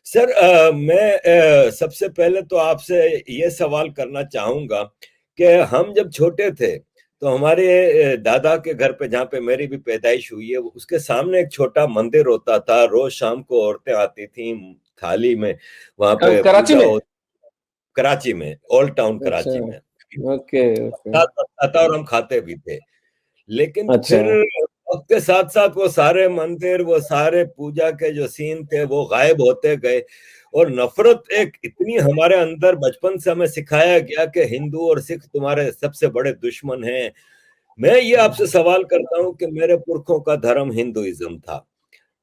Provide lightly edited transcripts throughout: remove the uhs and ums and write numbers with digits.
Sir, मैं सबसे पहले तो आपसे ये सवाल करना चाहूंगा कि हम जब छोटे थे तो हमारे दादा के घर पे, जहाँ पे मेरी भी पैदाइश हुई है, उसके सामने एक छोटा मंदिर होता था। रोज शाम को औरतें आती थी थाली में, वहां पे कराची पूजा में। हो। कराची में, ओल्ड टाउन अच्छा। कराची में ओके ओके। आता था और हम खाते भी थे। लेकिन अच्छा। फिर वक्त के साथ साथ वो सारे मंदिर, वो सारे पूजा के जो सीन थे, वो गायब होते गए। और नफरत एक इतनी हमारे अंदर बचपन से हमें सिखाया गया कि हिंदू और सिख तुम्हारे सबसे बड़े दुश्मन हैं। मैं ये आपसे सवाल करता हूं कि मेरे पुरखों का धर्म हिंदुइज्म था।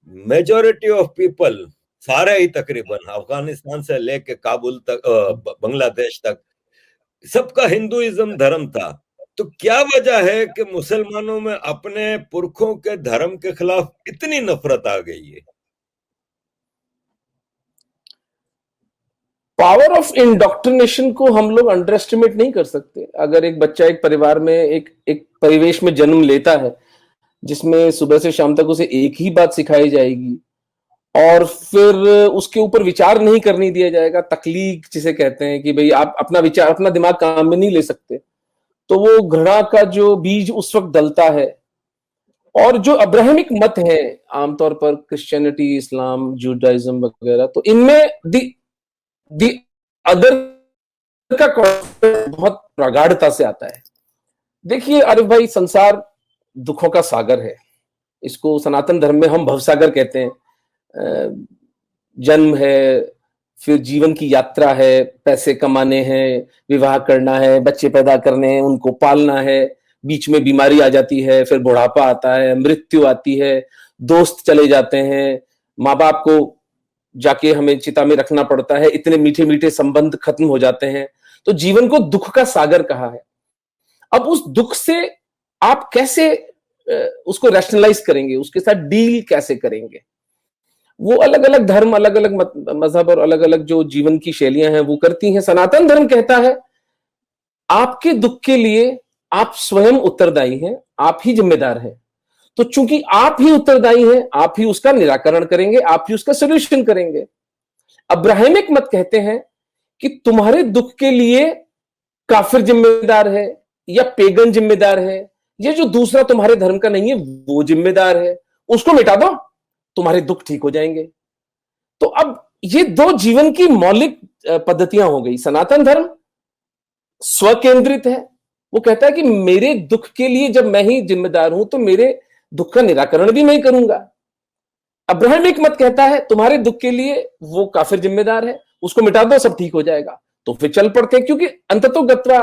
मेजोरिटी ऑफ पीपल, सारे ही तकरीबन अफगानिस्तान से लेके काबुल तक, बांग्लादेश तक, सबका हिंदुइज्म धर्म था। तो क्या वजह है कि मुसलमानों में अपने पुरखों के धर्म के खिलाफ इतनी नफरत आ गई है? पावर ऑफ इंडोक्ट्रिनेशन को हम लोग अंडर एस्टिमेट नहीं कर सकते। अगर एक बच्चा एक परिवार में एक एक परिवेश में जन्म लेता है जिसमें सुबह से शाम तक उसे एक ही बात सिखाई जाएगी और फिर उसके ऊपर विचार नहीं करने दिया जाएगा, तकलीक जिसे कहते हैं कि भाई आप अपना विचार, अपना दिमाग काम में नहीं ले सकते, तो वो घृणा का जो बीज उस वक्त डलता है। और जो अब्राहमिक मत है, आमतौर पर क्रिश्चियनिटी, इस्लाम, जुडाइज्म वगैरह, तो इनमें दी अदर का कॉन्सेप्ट बहुत प्रगाढ़ता से आता है। देखिए आरिफ भाई, संसार दुखों का सागर है। इसको सनातन धर्म में हम भवसागर कहते हैं। जन्म है, फिर जीवन की यात्रा है, पैसे कमाने हैं, विवाह करना है, बच्चे पैदा करने हैं, उनको पालना है, बीच में बीमारी आ जाती है, फिर बुढ़ापा आता है, मृत्यु आती है, दोस्त चले जाते हैं, माँ बाप को जाके हमें चिता में रखना पड़ता है, इतने मीठे मीठे संबंध खत्म हो जाते हैं। तो जीवन को दुख का सागर कहा है। अब उस दुख से आप कैसे उसको रैशनलाइज करेंगे, उसके साथ डील कैसे करेंगे? वो अलग अलग धर्म, अलग अलग मजहब और अलग अलग जो जीवन की शैलियां हैं वो करती हैं। सनातन धर्म कहता है आपके दुख के लिए आप स्वयं उत्तरदायी हैं, आप ही जिम्मेदार हैं। तो चूंकि आप ही उत्तरदायी हैं, आप ही उसका निराकरण करेंगे, आप ही उसका सोल्यूशन करेंगे। अब्राहमिक मत कहते हैं कि तुम्हारे दुख के लिए काफिर जिम्मेदार है या पेगन जिम्मेदार है, ये जो दूसरा तुम्हारे धर्म का नहीं है वो जिम्मेदार है, उसको मिटा दो, तुम्हारे दुख ठीक हो जाएंगे। तो अब ये दो जीवन की मौलिक पद्धतियां हो गई। सनातन धर्म स्वकेंद्रित है, वो कहता है कि मेरे दुख के लिए जब मैं ही जिम्मेदार हूं तो मेरे दुख का निराकरण भी मैं ही करूंगा। अब्राहमिक मत कहता है तुम्हारे दुख के लिए वो काफिर जिम्मेदार है, उसको मिटा दो, सब ठीक हो जाएगा। तो फिर चल पड़ते हैं, क्योंकि अंततोगत्वा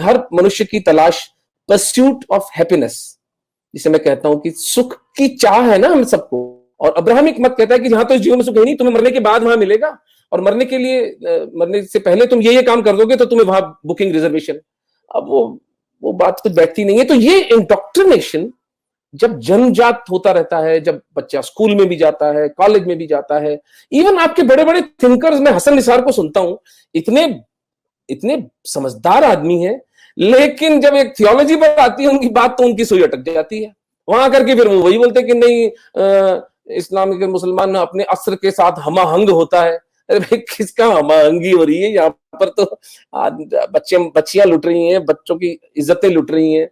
हर मनुष्य की तलाश परस्यूट ऑफ हैप्पीनेस, जिसे मैं कहता हूं कि सुख की चाह है ना हम सबको। और अब्राहमिक मत कहता है कि जहां तो इस जीवन में सुख है नहीं, तुम्हें मरने के बाद वहां मिलेगा, और मरने के लिए मरने से पहले तुम ये काम कर दोगे तो तुम्हें वहां बुकिंग रिजर्वेशन। अब वो बात तो बैठती नहीं है। तो ये इंडोक्ट्रिनेशन जब जन्मजात होता रहता है, जब बच्चा स्कूल में भी जाता है, कॉलेज में भी जाता है, इवन आपके बड़े बड़े थिंकर्स, मैं हसन निसार को सुनता हूं, इतने इतने समझदार आदमी है, लेकिन जब एक थियोलॉजी पर आती है उनकी बात तो उनकी सुई अटक जाती है। वहां करके फिर वो वही बोलते कि नहीं, इस्लाम के मुसलमान अपने अस्र के साथ हमाहंग होता है। अरे भाई, किसका हमाहंगी हो रही है यहाँ पर? तो बच्चियां लुट रही हैं, बच्चों की इज्जतें लुट रही हैं,